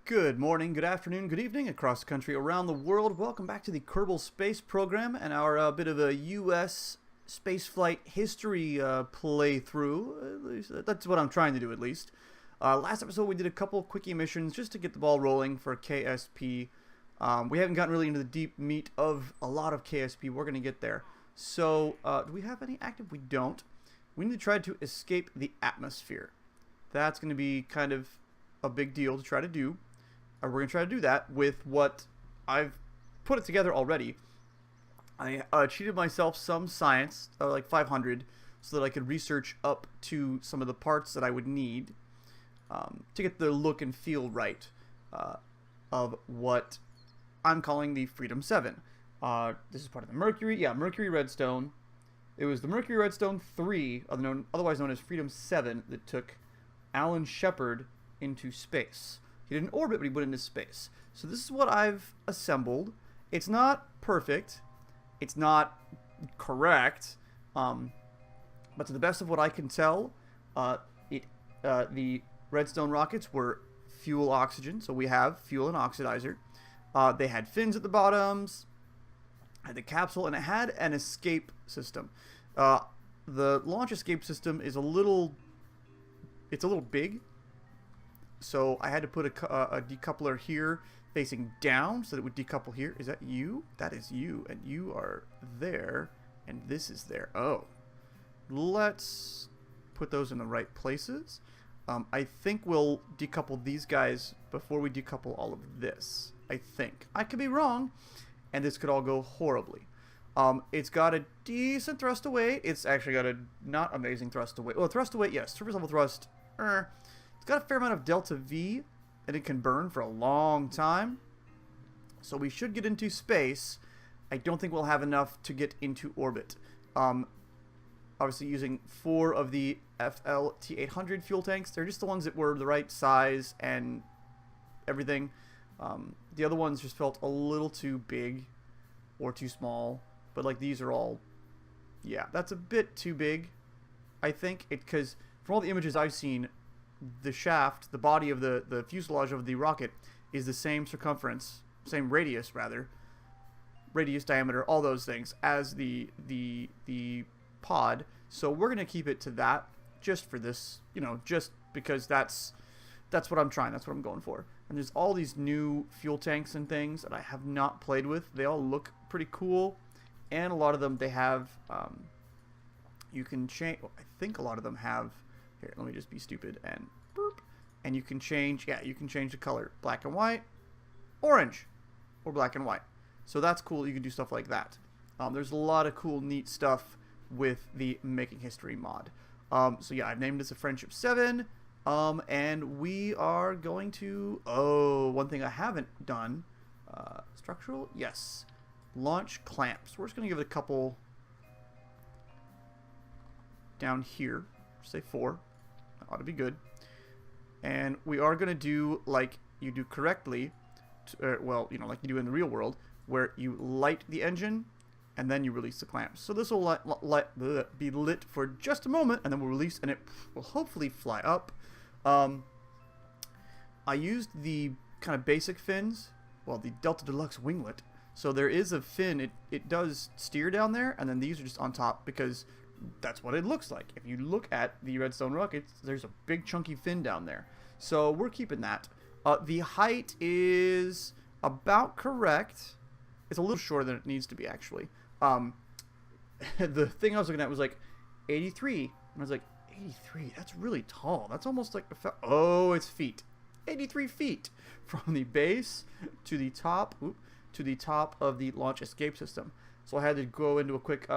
Good morning, good afternoon, good evening, across the country, around the world. Welcome back to the Kerbal Space Program and our bit of a US Spaceflight History playthrough. At least, that's what I'm trying to do, at least. Last episode we did a couple quickie missions just to get the ball rolling for KSP. We haven't gotten really into the deep meat of a lot of KSP. We're going to get there. So, do we have any active? We don't. We need to try to escape the atmosphere. That's going to be kind of a big deal to try to do. We're going to try to do that with what I've put it together already. I cheated myself some science, like 500, so that I could research up to some of the parts that I would need to get the look and feel right of what I'm calling the Freedom 7. This is part of the Mercury Redstone. It was the Mercury Redstone 3, otherwise known as Freedom 7, that took Alan Shepard into space. He didn't orbit, but he went into space. So this is what I've assembled. It's not perfect. It's not correct. But to the best of what I can tell, the Redstone rockets were fuel oxygen. So we have fuel and oxidizer. They had fins at the bottoms, had the capsule, and it had an escape system. The launch escape system is a little big. So I had to put a decoupler here facing down so that it would decouple here. Is that you? That is you. And you are there. And this is there. Oh. Let's put those in the right places. I think we'll decouple these guys before we decouple all of this. I think. I could be wrong. And this could all go horribly. It's got a decent thrust to weight. It's actually got a not amazing thrust to weight. Well, thrust to weight, yes. Surface level thrust. It's got a fair amount of delta V, and it can burn for a long time. So we should get into space. I don't think we'll have enough to get into orbit. Obviously using 4 of the FLT800 fuel tanks. They're just the ones that were the right size and everything. The other ones just felt a little too big or too small. But like these are all, yeah, that's a bit too big, I think. Because from all the images I've seen, the shaft, the body of the fuselage of the rocket is the same circumference, same radius rather, radius, diameter, all those things as the pod. So we're gonna keep it to that just for this, just because that's what I'm trying, that's what I'm going for. And there's all these new fuel tanks and things that I have not played with. They all look pretty cool, and a lot of them they have you can change. Well, I think a lot of them have. Here, let me just be stupid and boop. And you can change, you can change the color. Black and white, orange, or black and white. So that's cool. You can do stuff like that. There's a lot of cool, neat stuff with the Making History mod. So yeah, I've named this a Friendship 7. And we are going to, one thing I haven't done, structural, yes. Launch clamps. We're just going to give it a couple down here. Say 4. Ought to be good. And we are going to do like you do correctly, like you do in the real world, where you light the engine and then you release the clamps. So this will be lit for just a moment, and then we'll release, and it will hopefully fly up. I used the kind of basic fins, well, the Delta Deluxe winglet. So there is a fin, it does steer down there, and then these are just on top because that's what it looks like. If you look at the Redstone rockets, there's a big chunky fin down there. So we're keeping that. The height is about correct. It's a little shorter than it needs to be, actually. The thing I was looking at was like 83. And I was like, 83? That's really tall. That's almost like it's feet. 83 feet from the base to the top, of the launch escape system. So I had to go into a quick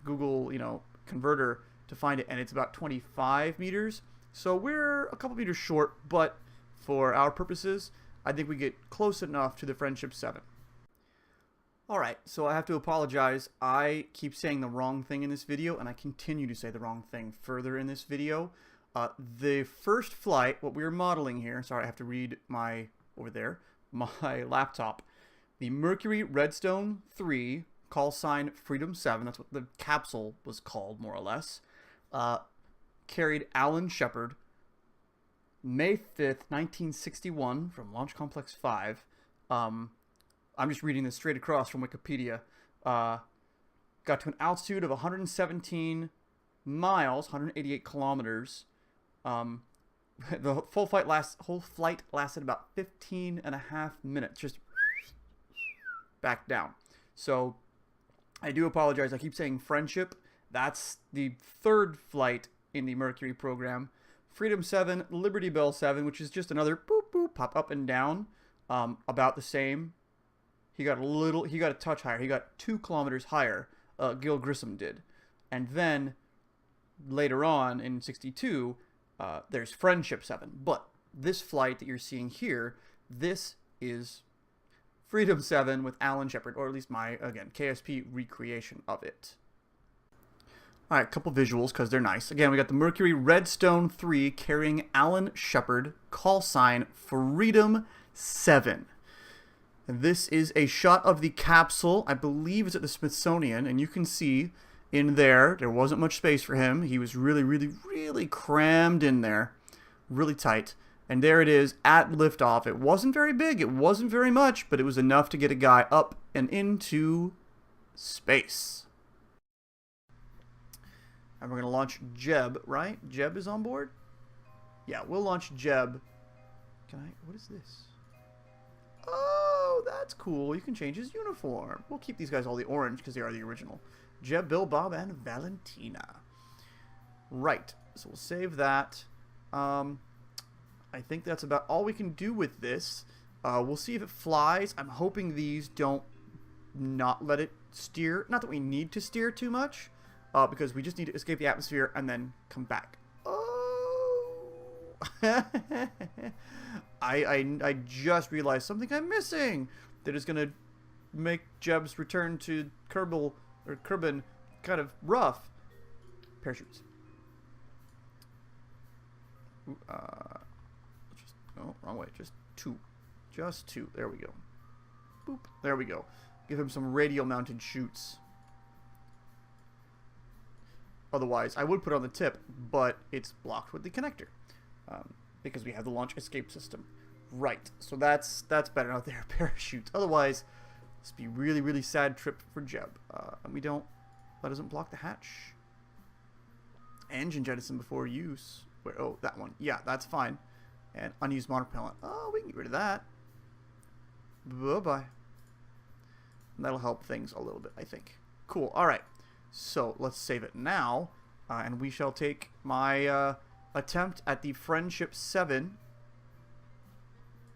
Google, converter to find it, and it's about 25 meters. So we're a couple meters short, but for our purposes, I think we get close enough to the Friendship 7. Alright, so I have to apologize. I keep saying the wrong thing in this video, and I continue to say the wrong thing further in this video. The first flight, what we were modeling here, sorry, I have to read my laptop. The Mercury Redstone 3, call sign Freedom 7, that's what the capsule was called, more or less, carried Alan Shepard May 5th, 1961, from Launch Complex 5. I'm just reading this straight across from Wikipedia. Got to an altitude of 117 miles, 188 kilometers. The whole flight lasted about 15 and a half minutes, just back down. So I do apologize. I keep saying Friendship. That's the third flight in the Mercury program. Freedom 7, Liberty Bell 7, which is just another boop boop pop up and down, about the same. He got a touch higher. He got 2 kilometers higher. Gil Grissom did, and then later on in 62, there's Friendship 7. But this flight that you're seeing here, this is Freedom 7 with Alan Shepard, or at least my, again, KSP recreation of it. All right, a couple visuals because they're nice. Again, we got the Mercury Redstone 3 carrying Alan Shepard, call sign Freedom 7. And this is a shot of the capsule. I believe it's at the Smithsonian, and you can see in there wasn't much space for him. He was really, really, really crammed in there, really tight. And there it is at liftoff. It wasn't very big, it wasn't very much, but it was enough to get a guy up and into space. And we're going to launch Jeb, right? Jeb is on board? Yeah, we'll launch Jeb. What is this? Oh, that's cool. You can change his uniform. We'll keep these guys all the orange because they are the original. Jeb, Bill, Bob, and Valentina. Right. So we'll save that. I think that's about all we can do with this. We'll see if it flies. I'm hoping these don't not let it steer. Not that we need to steer too much, because we just need to escape the atmosphere and then come back. Oh! I just realized something I'm missing that is going to make Jeb's return to Kerbin kind of rough. Parachutes. Oh, wrong way. Just two. There we go. Boop. There we go. Give him some radial mounted chutes. Otherwise, I would put it on the tip, but it's blocked with the connector. Because we have the launch escape system. Right. So that's better out there. Parachutes. Otherwise, this would be a really, really sad trip for Jeb. And that doesn't block the hatch. Engine jettison before use. Oh, that one. Yeah, that's fine. And unused motor propellant. Oh, we can get rid of that. Bye-bye. And that'll help things a little bit, I think. Cool. All right. So let's save it now. And we shall take my attempt at the Friendship 7.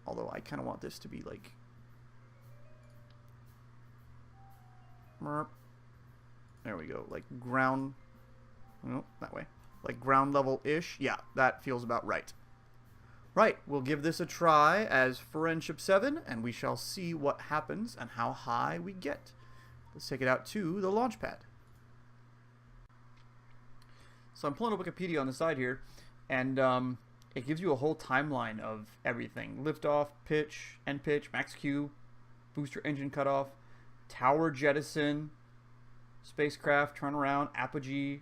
Although I kind of want this to be like... There we go. Like ground... Oh, that way. Like ground level-ish. Yeah, that feels about right. Right, we'll give this a try as Friendship 7, and we shall see what happens and how high we get. Let's take it out to the launch pad. So I'm pulling up Wikipedia on the side here, and it gives you a whole timeline of everything. Liftoff, pitch, end pitch, max Q, booster engine cutoff, tower jettison, spacecraft turnaround, apogee,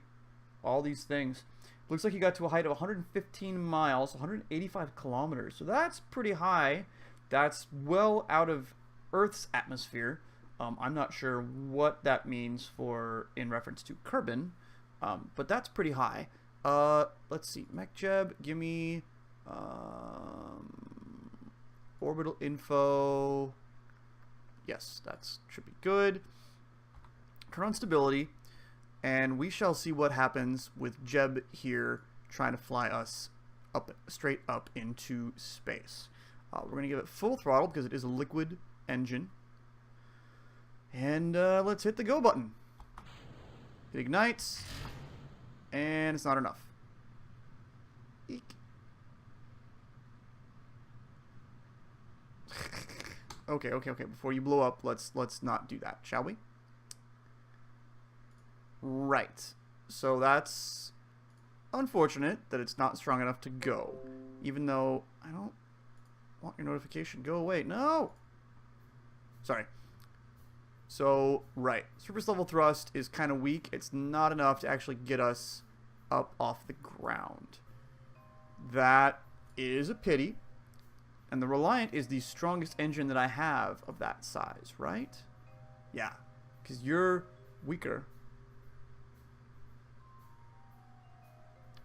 all these things. Looks like he got to a height of 115 miles, 185 kilometers. So that's pretty high. That's well out of Earth's atmosphere. I'm not sure what that means in reference to Kerbin, but that's pretty high. Let's see. MechJeb, give me orbital info. Yes, that should be good. Turn on stability. And we shall see what happens with Jeb here trying to fly us straight up into space. We're going to give it full throttle because it is a liquid engine. And let's hit the go button. It ignites. And it's not enough. Eek. Okay. Before you blow up, let's not do that, shall we? Right. So that's unfortunate that it's not strong enough to go. Even though I don't want your notification. Go away. No! Sorry. So, right. Surface level thrust is kind of weak. It's not enough to actually get us up off the ground. That is a pity. And the Reliant is the strongest engine that I have of that size, right? Yeah, because you're weaker.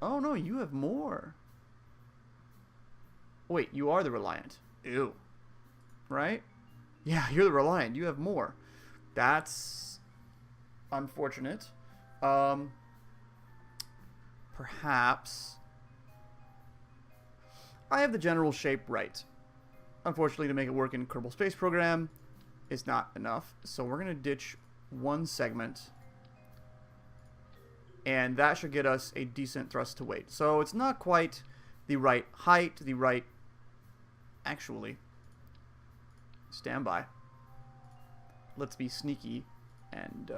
Oh, no, you have more. Wait, you are the Reliant. Ew. Right? Yeah, you're the Reliant. You have more. That's unfortunate. Perhaps I have the general shape right. Unfortunately, to make it work in Kerbal Space Program is not enough. So we're going to ditch one segment. And that should get us a decent thrust to weight. So it's not quite the right height, the right... Actually, stand by. Let's be sneaky and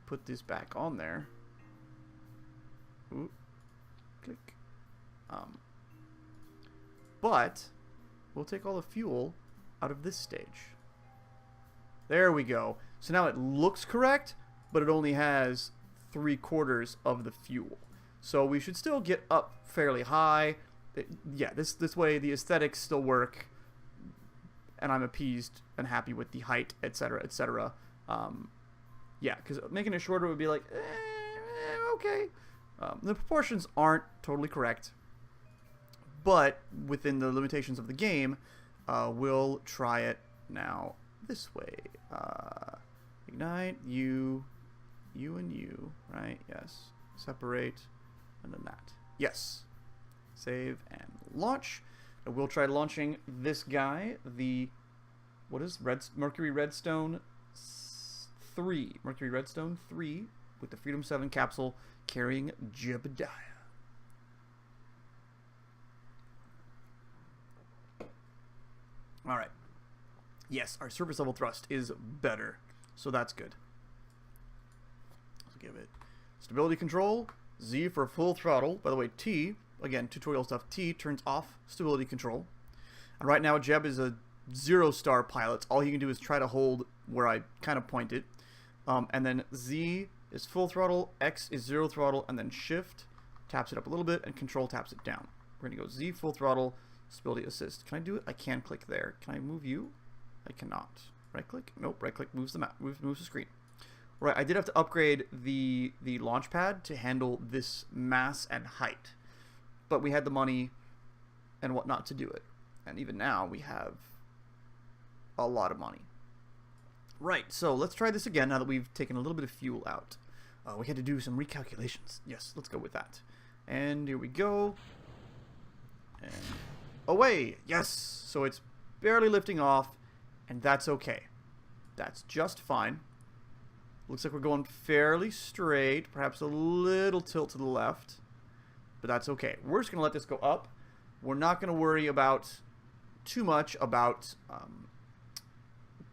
put this back on there. Ooh, click. But we'll take all the fuel out of this stage. There we go. So now it looks correct, but it only has 3/4 of the fuel. So we should still get up fairly high. Yeah, this way the aesthetics still work, and I'm appeased and happy with the height, etc., etc. Yeah, because making it shorter would be like, okay. The proportions aren't totally correct, but within the limitations of the game, we'll try it now this way. Ignite, you, and you, right? Yes. Separate, and then that. Yes. Save and launch. And we'll try launching this guy, the, what is Mercury Redstone 3. Mercury Redstone 3 with the Freedom 7 capsule carrying Jebediah. Alright. Yes, our surface level thrust is better, so that's good. Let's give it stability control, Z for full throttle. By the way, T, again, tutorial stuff, T turns off stability control. And right now, Jeb is a 0-star pilot. All he can do is try to hold where I kind of pointed. And then Z is full throttle, X is 0 throttle, and then Shift taps it up a little bit, and Control taps it down. We're going to go Z full throttle, stability assist. Can I do it? I can click there. Can I move you? I cannot. Right click? Nope. Right click moves the map, moves the screen. Right, I did have to upgrade the launch pad to handle this mass and height, but we had the money and whatnot to do it. And even now we have a lot of money. Right, so let's try this again now that we've taken a little bit of fuel out. We had to do some recalculations. Yes, let's go with that. And here we go. And away! Yes! So it's barely lifting off, and that's okay. That's just fine. Looks like we're going fairly straight, perhaps a little tilt to the left, but that's okay. We're just going to let this go up. We're not going to worry about too much about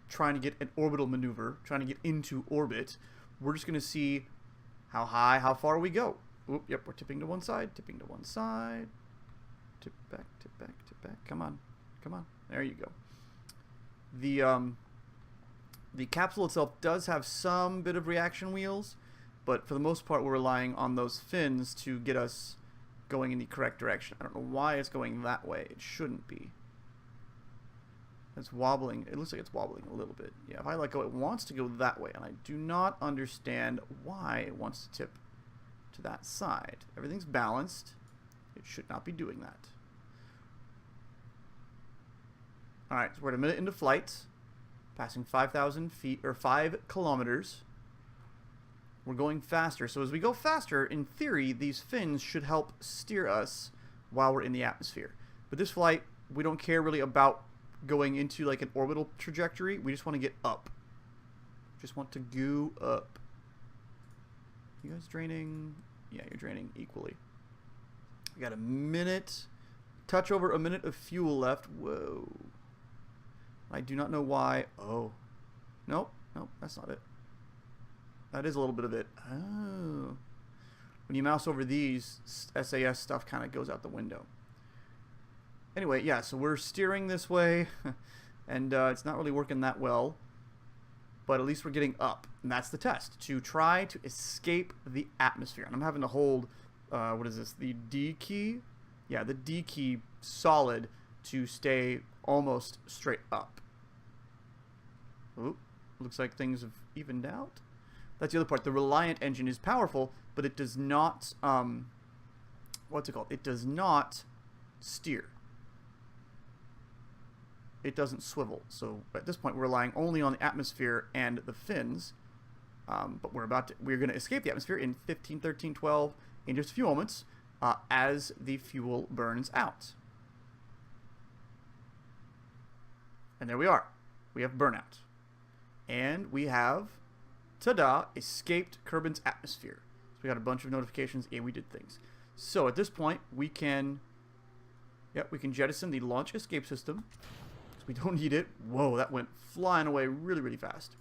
trying to get an orbital maneuver, trying to get into orbit. We're just going to see how high, how far we go. Oop, yep, we're tipping to one side, tipping to one side. Tip back, tip back, tip back. Come on. Come on. There you go. The capsule itself does have some bit of reaction wheels, but for the most part we're relying on those fins to get us going in the correct direction. I don't know why it's going that way. It shouldn't be. It's wobbling. It looks like it's wobbling a little bit. Yeah, if I let go, it wants to go that way, and I do not understand why it wants to tip to that side. Everything's balanced. It should not be doing that. Alright, so we're at a minute into flight. Passing 5,000 feet, or 5 kilometers. We're going faster. So as we go faster, in theory, these fins should help steer us while we're in the atmosphere. But this flight, we don't care really about going into like an orbital trajectory. We just want to get up. Just want to go up. You guys draining? Yeah, you're draining equally. We got a minute, touch over a minute of fuel left. Whoa. I do not know why. Oh. Nope. Nope, that's not it. That is a little bit of it. Oh. When you mouse over these, SAS stuff kind of goes out the window. Anyway, yeah, so we're steering this way, and it's not really working that well. But at least we're getting up, and that's the test. To try to escape the atmosphere. And I'm having to hold, what is this, the D key Yeah, the D key solid to stay almost straight up. Ooh, looks like things have evened out. That's the other part. The Reliant engine is powerful, but it does not, what's it called? It does not steer. It doesn't swivel. So at this point, we're relying only on the atmosphere and the fins. But we're going to escape the atmosphere in 15, 13, 12 in just a few moments as the fuel burns out. And there we are. We have burnout. And we have, ta-da, escaped Kerbin's atmosphere. So we got a bunch of notifications. Yeah, we did things. So at this point, we can jettison the launch escape system. Because we don't need it. Whoa, that went flying away really, really fast.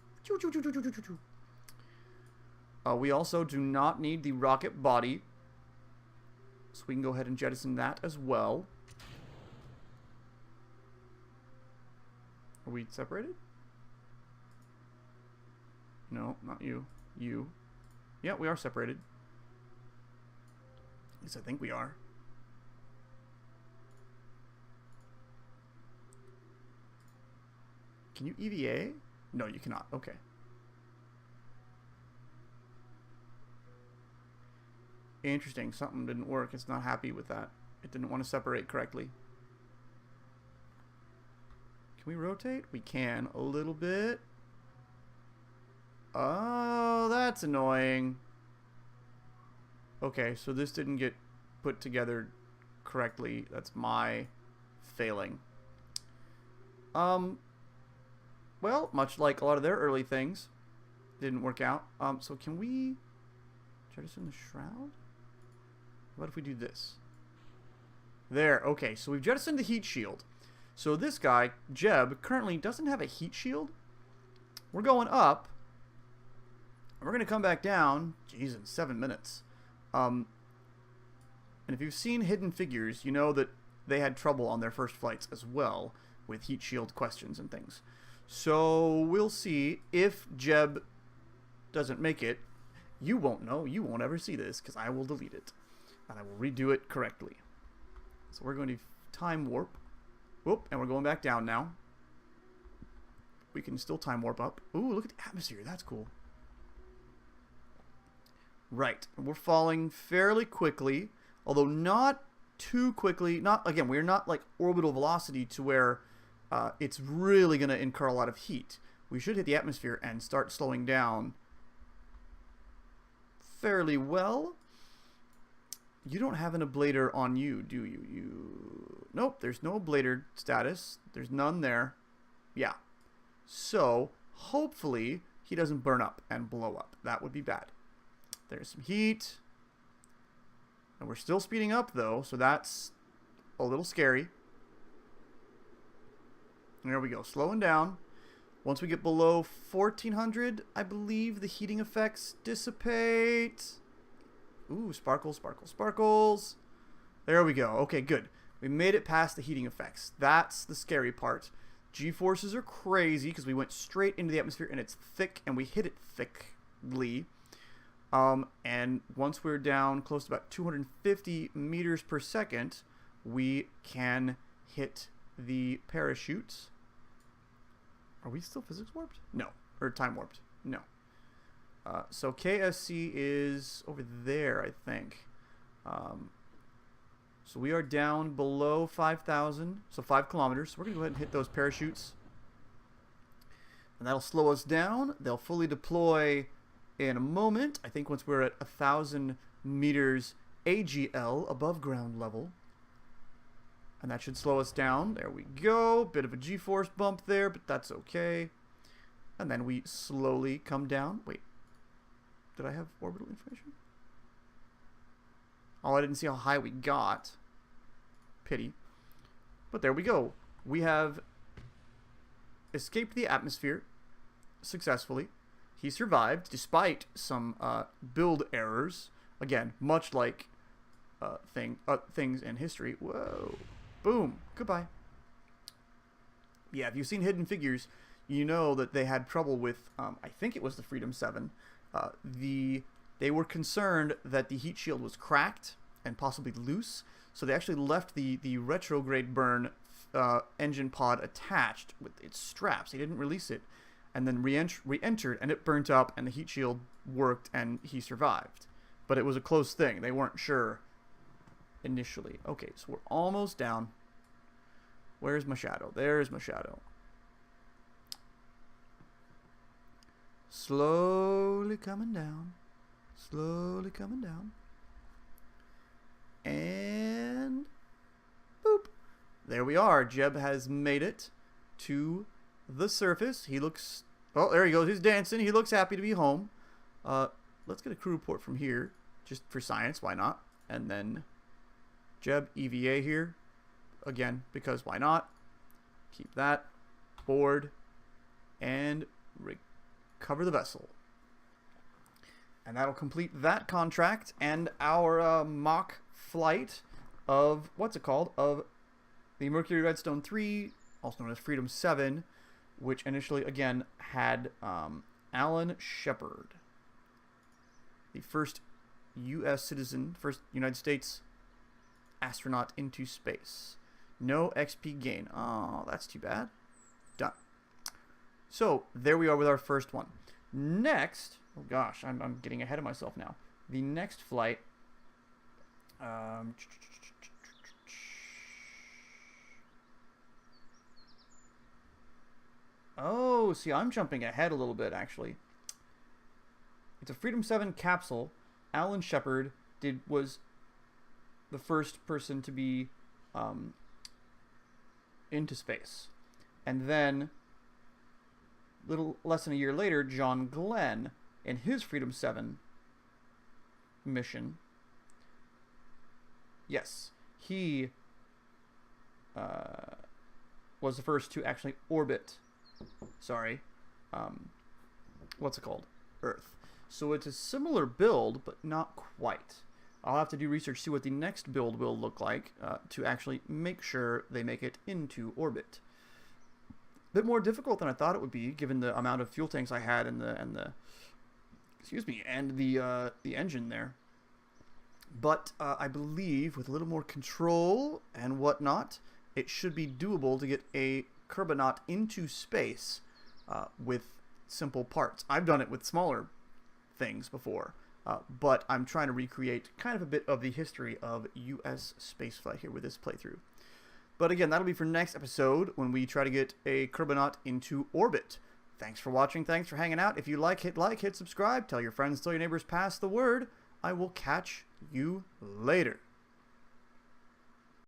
We also do not need the rocket body. So we can go ahead and jettison that as well. Are we separated? No, not you. You. Yeah, we are separated. At least I think we are. Can you EVA? No, you cannot. Okay. Interesting. Something didn't work. It's not happy with that. It didn't want to separate correctly. Can we rotate? We can. A little bit. Oh, that's annoying. Okay, so this didn't get put together correctly. That's my failing. Well, much like a lot of their early things, didn't work out. So can we jettison the shroud? What if we do this? There, okay, so we've jettisoned the heat shield. So this guy, Jeb, currently doesn't have a heat shield. We're going up. And we're going to come back down, geez, in 7 minutes. And if you've seen Hidden Figures, you know that they had trouble on their first flights as well with heat shield questions and things. So we'll see if Jeb doesn't make it. You won't know. You won't ever see this because I will delete it. And I will redo it correctly. So we're going to time warp. Whoop, and we're going back down now. We can still time warp up. Ooh, look at the atmosphere. That's cool. Right. We're falling fairly quickly, although not too quickly. Again, we're not like orbital velocity to where it's really going to incur a lot of heat. We should hit the atmosphere and start slowing down fairly well. You don't have an ablator on you, do you? Nope, there's no ablator status. There's none there. Yeah. So, hopefully, he doesn't burn up and blow up. That would be bad. There's some heat. And we're still speeding up, though, so that's a little scary. There we go, slowing down. Once we get below 1400, I believe the heating effects dissipate. Ooh, sparkles, sparkles, sparkles. There we go. Okay, good. We made it past the heating effects. That's the scary part. G-forces are crazy because we went straight into the atmosphere and it's thick and we hit it thickly. And once we're down close to about 250 meters per second, we can hit the parachutes. Are we still physics warped? No. Or time warped? No. So KSC is over there, I think. So we are down below 5,000, so 5 kilometers. So we're going to go ahead and hit those parachutes. And that'll slow us down. They'll fully deploy in a moment. I think once we're at 1,000 meters AGL, above ground level. And that should slow us down. There we go. Bit of a G-force bump there, but that's okay. And then we slowly come down. Wait. Did I have orbital information? Oh, I didn't see how high we got. Pity. But there we go. We have escaped the atmosphere successfully. He survived despite some build errors. Again, much like things in history. Whoa. Boom. Goodbye. Yeah, if you've seen Hidden Figures, you know that they had trouble with, I think it was the Freedom 7. They were concerned that the heat shield was cracked and possibly loose. So they actually left the retrograde burn engine pod attached with its straps. He didn't release it, and then re-entered, and it burnt up, and the heat shield worked, and he survived. But it was a close thing. They weren't sure initially. Okay, so we're almost down. Where's my shadow? There's my shadow. Slowly coming down. Slowly coming down. And boop. There we are. Jeb has made it to the surface. He looks... Oh, there he goes. He's dancing. He looks happy to be home. Let's get a crew report from here. Just for science. Why not? And then Jeb, EVA here. Again, because why not? Keep that. Board. And recover the vessel. And that'll complete that contract and our mock flight of, what's it called? Of the Mercury Redstone 3, also known as Freedom 7, which initially, again, had Alan Shepard, the first U.S. citizen, first United States astronaut into space. No XP gain. Oh, that's too bad. Done. So, there we are with our first one. Next, oh gosh, I'm getting ahead of myself now. The next flight, oh, see, I'm jumping ahead a little bit, actually. It's a Freedom 7 capsule. Alan Shepard was the first person to be into space. And then, little less than a year later, John Glenn, in his Freedom 7 mission, yes, he was the first to actually orbit, what's it called? Earth. So it's a similar build, but not quite. I'll have to do research, see what the next build will look like to actually make sure they make it into orbit. A bit more difficult than I thought it would be, given the amount of fuel tanks I had and the engine there. But I believe with a little more control and whatnot, it should be doable to get a Kerbonaut into space with simple parts. I've done it with smaller things before, but I'm trying to recreate kind of a bit of the history of US spaceflight here with this playthrough. But again, that'll be for next episode when we try to get a Kerbonaut into orbit. Thanks for watching. Thanks for hanging out. If you like, hit subscribe. Tell your friends, tell your neighbors, pass the word. I will catch you later.